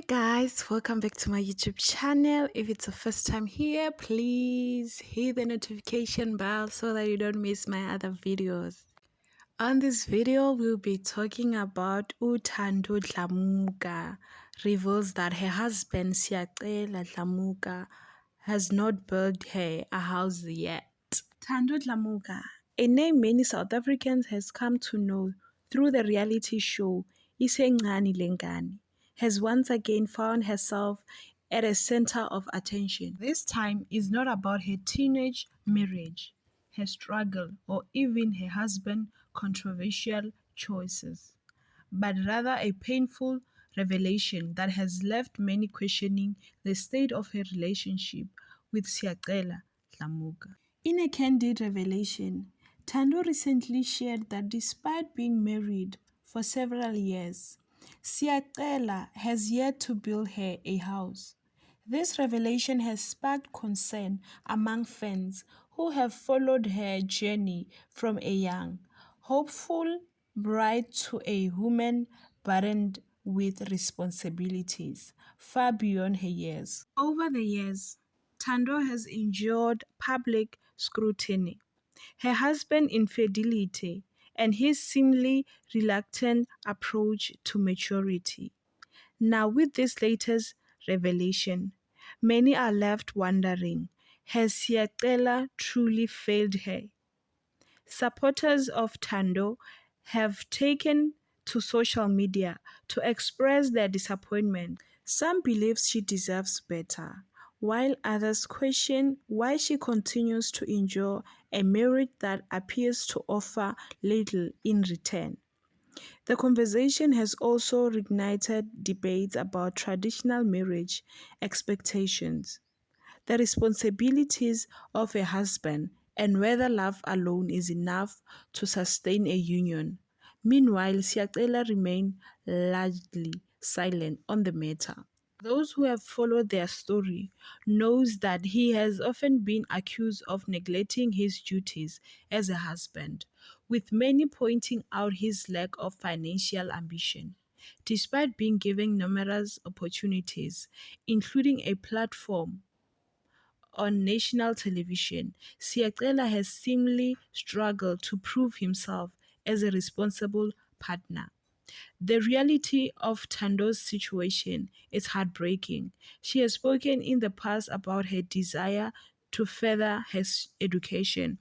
Hey guys, welcome back to my YouTube channel. If it's the first time here, please hit the notification bell so that you don't miss my other videos. On this video, we'll be talking about uThando Dlamuka reveals that her husband Siyacela Dlamuka has not built her a house yet. Thando Dlamuka, a name many South Africans has come to know through the reality show Isengani Lengani, has once again found herself at a center of attention. This time is not about her teenage marriage, her struggle, or even her husband's controversial choices, but rather a painful revelation that has left many questioning the state of her relationship with Siyacela Dlamuka. In a candid revelation, Thando recently shared that despite being married for several years, Siyacela has yet to build her a house. This revelation has sparked concern among fans who have followed her journey from a young, hopeful bride to a woman burdened with responsibilities far beyond her years. Over the years, Thando has endured public scrutiny, her husband's infidelity, and his seemingly reluctant approach to maturity. Now, with this latest revelation, many are left wondering, has Siyacela truly failed her? Supporters of Thando have taken to social media to express their disappointment. Some believe she deserves better, while others question why she continues to enjoy a marriage that appears to offer little in return. The conversation has also reignited debates about traditional marriage expectations, the responsibilities of a husband, and whether love alone is enough to sustain a union. Meanwhile, Siyacela remained largely silent on the matter. Those who have followed their story knows that he has often been accused of neglecting his duties as a husband, with many pointing out his lack of financial ambition. Despite being given numerous opportunities, including a platform on national television, Siyacela has seemingly struggled to prove himself as a responsible partner. The reality of Thando's situation is heartbreaking. She has spoken in the past about her desire to further her education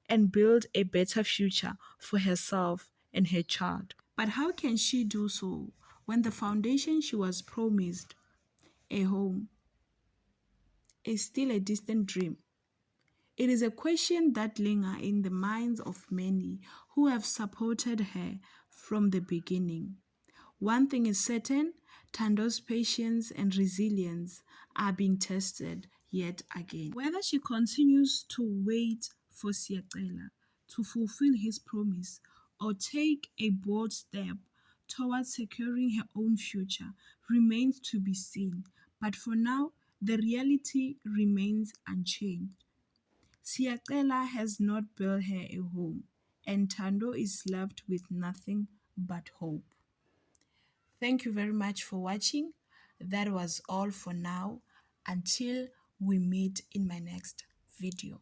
and build a better future for herself and her child. But how can she do so when the foundation she was promised, a home, is still a distant dream? It is a question that lingers in the minds of many who have supported her from the beginning. One thing is certain, Thando's patience and resilience are being tested yet again. Whether she continues to wait for Siyacela to fulfill his promise or take a bold step towards securing her own future remains to be seen. But for now, the reality remains unchanged. Siyacela has not built her a home, and Thando is left with nothing but hope. Thank you very much for watching. That was all for now. Until we meet in my next video.